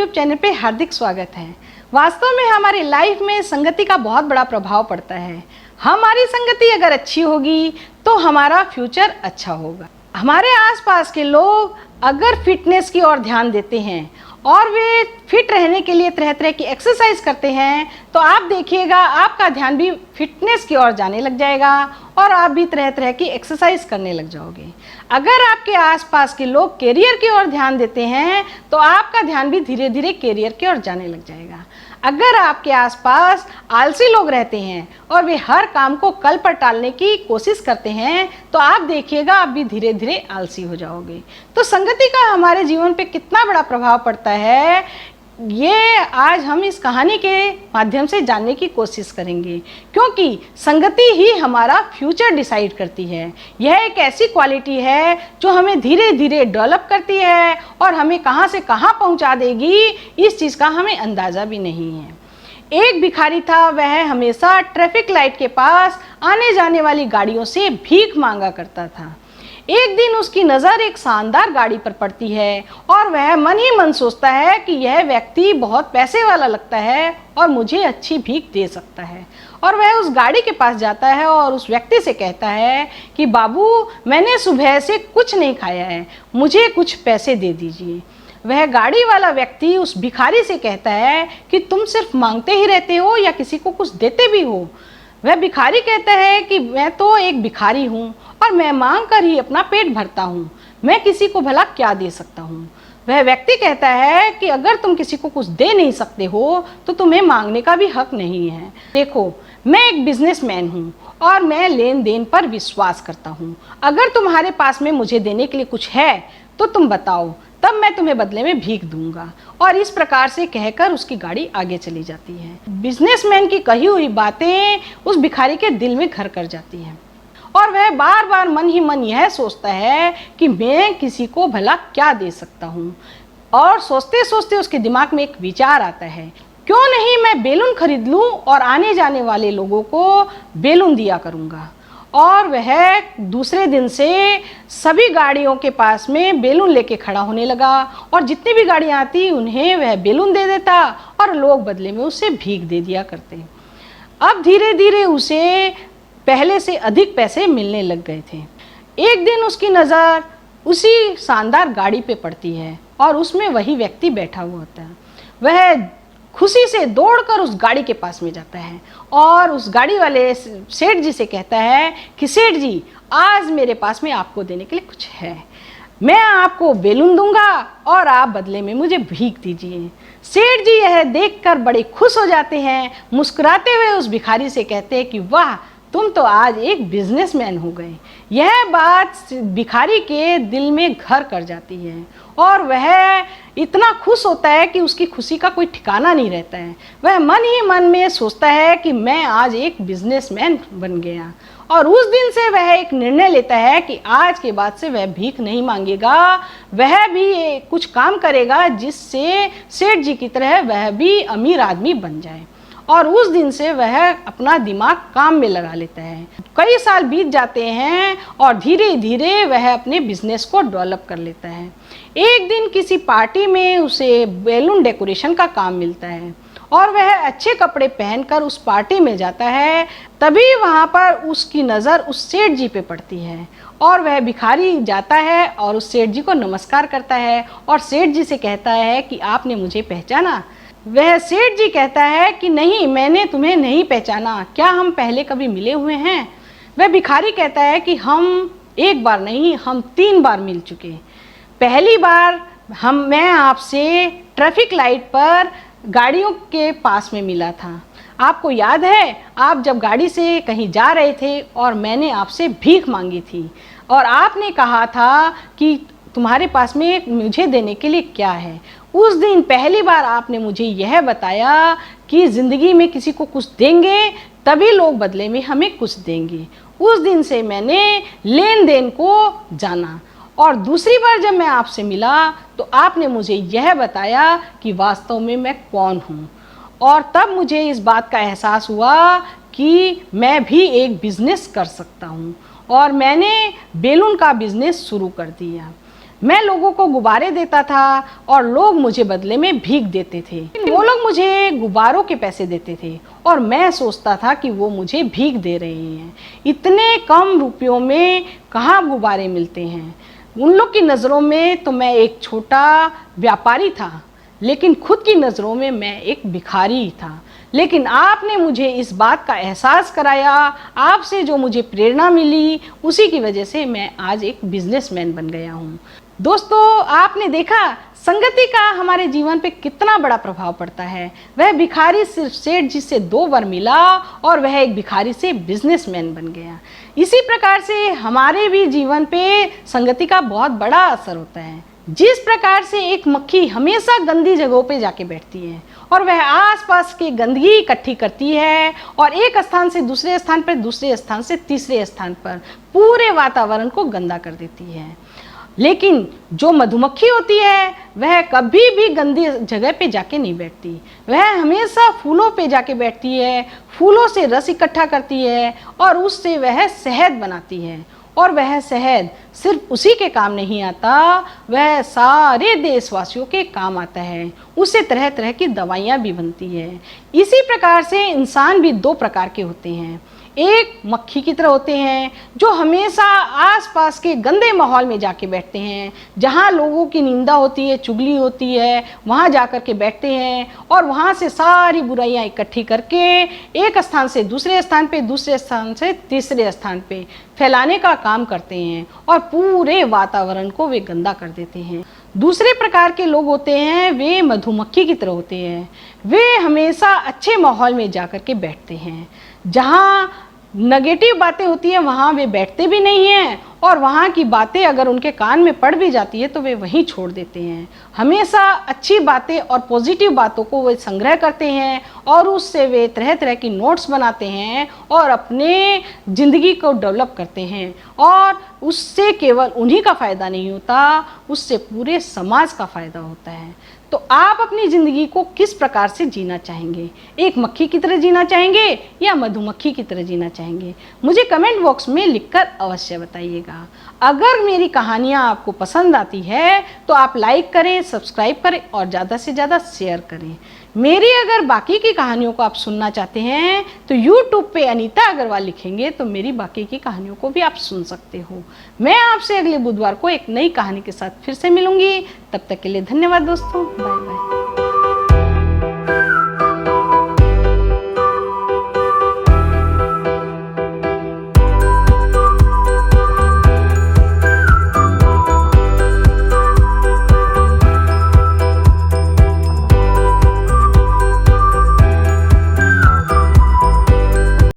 YouTube channel पे हार्दिक स्वागत है। वास्तव में हमारी लाइफ में संगति का बहुत बड़ा प्रभाव पड़ता है। हमारी संगति अगर अच्छी होगी तो हमारा फ्यूचर अच्छा होगा। हमारे आसपास के लोग अगर फिटनेस की ओर ध्यान देते हैं और वे फिट रहने के लिए तरह तरह की एक्सरसाइज करते हैं तो आप देखिएगा आपका ध्यान भी फिटनेस की ओर जाने लग जाएगा और आप भी तरह तरह की एक्सरसाइज करने लग जाओगे। अगर आपके आसपास के लोग करियर की ओर ध्यान देते हैं तो आपका ध्यान भी धीरे धीरे करियर की ओर जाने लग जाएगा। अगर आपके आसपास आलसी लोग रहते हैं और वे हर काम को कल पर टालने की कोशिश करते हैं तो आप देखिएगा आप भी धीरे धीरे आलसी हो जाओगे। तो संगति का हमारे जीवन पे कितना बड़ा प्रभाव पड़ता है ये आज हम इस कहानी के माध्यम से जानने की कोशिश करेंगे, क्योंकि संगति ही हमारा फ्यूचर डिसाइड करती है। यह एक ऐसी क्वालिटी है जो हमें धीरे धीरे डेवलप करती है और हमें कहां से कहां पहुंचा देगी इस चीज़ का हमें अंदाज़ा भी नहीं है। एक भिखारी था, वह हमेशा ट्रैफिक लाइट के पास आने जाने वाली गाड़ियों से भीख मांगा करता था। एक दिन उसकी नज़र एक शानदार गाड़ी पर पड़ती है और वह मन ही मन सोचता है कि यह व्यक्ति बहुत पैसे वाला लगता है और मुझे अच्छी भीख दे सकता है। और वह उस गाड़ी के पास जाता है और उस व्यक्ति से कहता है कि बाबू, मैंने सुबह से कुछ नहीं खाया है, मुझे कुछ पैसे दे दीजिए। वह गाड़ी वाला व्यक्ति उस भिखारी से कहता है कि तुम सिर्फ मांगते ही रहते हो या किसी को कुछ देते भी हो। वह भिखारी कहता है कि मैं तो एक भिखारी हूँ और मैं मांग कर ही अपना पेट भरता हूँ, मैं किसी को भला क्या दे सकता हूँ। वह व्यक्ति कहता है कि अगर तुम किसी को कुछ दे नहीं सकते हो तो तुम्हें मांगने का भी हक नहीं है। देखो, मैं एक बिजनेसमैन हूँ और मैं लेन देन पर विश्वास करता हूँ। अगर तुम्हारे पास में मुझे देने के लिए कुछ है तो तुम बताओ, तब मैं तुम्हें बदले में भीख दूंगा। और इस प्रकार से कहकर उसकी गाड़ी आगे चली जाती है। बिजनेसमैन की कही हुई बातें उस भिखारी के दिल में घर कर जाती हैं और वह बार बार मन ही मन यह सोचता है कि मैं किसी को भला क्या दे सकता हूँ। और सोचते सोचते उसके दिमाग में एक विचार आता है, क्यों नहीं मैं बेलून खरीद लूँ और आने जाने वाले लोगों को बेलून दिया करूँगा। और वह दूसरे दिन से सभी गाड़ियों के पास में बेलून लेके खड़ा होने लगा और जितनी भी गाड़ियाँ आती उन्हें वह बेलून दे देता और लोग बदले में उसे भीख दे दिया करते। अब धीरे धीरे उसे पहले से अधिक पैसे मिलने लग गए थे। एक दिन उसकी नज़र उसी शानदार गाड़ी पे पड़ती है और उसमें वही व्यक्ति बैठा हुआ होता है। वह खुशी से दौड़कर उस गाड़ी के पास में जाता है और उस गाड़ी वाले सेठ जी से कहता है कि सेठ जी, आज मेरे पास में आपको देने के लिए कुछ है, मैं आपको बेलून दूंगा और आप बदले में मुझे भीख दीजिए। सेठ जी यह देखकर बड़े खुश हो जाते हैं, मुस्कुराते हुए उस भिखारी से कहते हैं कि वाह, तुम तो आज एक बिजनेसमैन हो गए। यह बात भिखारी के दिल में घर कर जाती है और वह इतना खुश होता है कि उसकी खुशी का कोई ठिकाना नहीं रहता है। वह मन ही मन में सोचता है कि मैं आज एक बिजनेसमैन बन गया। और उस दिन से वह एक निर्णय लेता है कि आज के बाद से वह भीख नहीं मांगेगा, वह भी कुछ काम करेगा जिससे सेठ जी की तरह वह भी अमीर आदमी बन जाए। और उस दिन से वह अपना दिमाग काम में लगा लेता है। कई साल बीत जाते हैं और धीरे धीरे वह अपने बिजनेस को डेवलप कर लेता है। एक दिन किसी पार्टी में उसे बैलून डेकोरेशन का काम मिलता है और वह अच्छे कपड़े पहनकर उस पार्टी में जाता है। तभी वहाँ पर उसकी नज़र उस सेठ जी पे पड़ती है और वह भिखारी जाता है और उस सेठ जी को नमस्कार करता है और सेठ जी से कहता है कि आपने मुझे पहचाना। वह सेठ जी कहता है कि नहीं, मैंने तुम्हें नहीं पहचाना, क्या हम पहले कभी मिले हुए हैं। वह भिखारी कहता है कि हम एक बार नहीं, हम 3 बार मिल चुके। पहली बार मैं आपसे ट्रैफिक लाइट पर गाड़ियों के पास में मिला था। आपको याद है, आप जब गाड़ी से कहीं जा रहे थे और मैंने आपसे भीख मांगी थी और आपने कहा था कि तुम्हारे पास में मुझे देने के लिए क्या है। उस दिन पहली बार आपने मुझे यह बताया कि ज़िंदगी में किसी को कुछ देंगे तभी लोग बदले में हमें कुछ देंगे। उस दिन से मैंने लेन देन को जाना और दूसरी बार जब मैं आपसे मिला तो आपने मुझे यह बताया कि वास्तव में मैं कौन हूँ। और तब मुझे इस बात का एहसास हुआ कि मैं भी एक बिज़नेस कर सकता हूँ और मैंने बेलून का बिज़नेस शुरू कर दिया। मैं लोगों को गुब्बारे देता था और लोग मुझे बदले में भीख देते थे। वो लोग मुझे गुब्बारों के पैसे देते थे और मैं सोचता था कि वो मुझे भीख दे रहे हैं। इतने कम रुपयों में कहाँ गुब्बारे मिलते हैं। उन लोग की नज़रों में तो मैं एक छोटा व्यापारी था, लेकिन खुद की नज़रों में मैं एक भिखारी था। लेकिन आपने मुझे इस बात का एहसास कराया, आपसे जो मुझे प्रेरणा मिली, उसी की वजह से मैं आज एक बिजनेसमैन बन गया हूँ। दोस्तों, आपने देखा संगति का हमारे जीवन पे कितना बड़ा प्रभाव पड़ता है। वह भिखारी सिर्फ सेठ जी से 2 बार मिला और वह एक भिखारी से बिजनेसमैन बन गया। इसी प्रकार से हमारे भी जीवन पे संगति का बहुत बड़ा असर होता है। जिस प्रकार से एक मक्खी हमेशा गंदी जगहों पे जाके बैठती है और वह आसपास की गंदगी इकट्ठी करती है और एक स्थान से दूसरे स्थान पर, दूसरे स्थान से तीसरे स्थान पर पूरे वातावरण को गंदा कर देती है, लेकिन जो मधुमक्खी होती है वह कभी भी गंदी जगह पे जाके नहीं बैठती। वह हमेशा फूलों पे जाके बैठती है, फूलों से रस इकट्ठा करती है और उससे वह शहद बनाती है। और वह शहद सिर्फ उसी के काम नहीं आता, वह सारे देशवासियों के काम आता है। उससे तरह तरह की दवाइयाँ भी बनती है। इसी प्रकार से इंसान भी 2 प्रकार के होते हैं। एक मक्खी की तरह होते हैं जो हमेशा आसपास के गंदे माहौल में जाके बैठते हैं, जहाँ लोगों की निंदा होती है, चुगली होती है, वहाँ जाकर के बैठते हैं और वहाँ से सारी बुराइयाँ इकट्ठी करके एक स्थान से दूसरे स्थान पे, दूसरे स्थान से तीसरे स्थान पे फैलाने का काम करते हैं और पूरे वातावरण को वे गंदा कर देते हैं। दूसरे प्रकार के लोग होते हैं, वे मधुमक्खी की तरह होते हैं। वे हमेशा अच्छे माहौल में जाकर के बैठते हैं। जहाँ नेगेटिव बातें होती हैं वहाँ वे बैठते भी नहीं हैं और वहाँ की बातें अगर उनके कान में पड़ भी जाती है तो वे वहीं छोड़ देते हैं। हमेशा अच्छी बातें और पॉजिटिव बातों को वे संग्रह करते हैं और उससे वे तरह तरह की नोट्स बनाते हैं और अपने ज़िंदगी को डेवलप करते हैं। और उससे केवल उन्हीं का फ़ायदा नहीं होता, उससे पूरे समाज का फ़ायदा होता है। तो आप अपनी ज़िंदगी को किस प्रकार से जीना चाहेंगे? एक मक्खी की तरह जीना चाहेंगे या मधुमक्खी की तरह जीना चाहेंगे? मुझे कमेंट बॉक्स में लिखकर अवश्य बताइएगा। अगर मेरी कहानियाँ आपको पसंद आती है तो आप लाइक करें, सब्सक्राइब करें और ज़्यादा से ज़्यादा शेयर करें। मेरी अगर बाकी की कहानियों को आप सुनना चाहते हैं तो YouTube पे अनीता अग्रवाल लिखेंगे तो मेरी बाकी की कहानियों को भी आप सुन सकते हो। मैं आपसे अगले बुधवार को एक नई कहानी के साथ फिर से मिलूंगी। तब तक के लिए धन्यवाद दोस्तों, बाय बाय।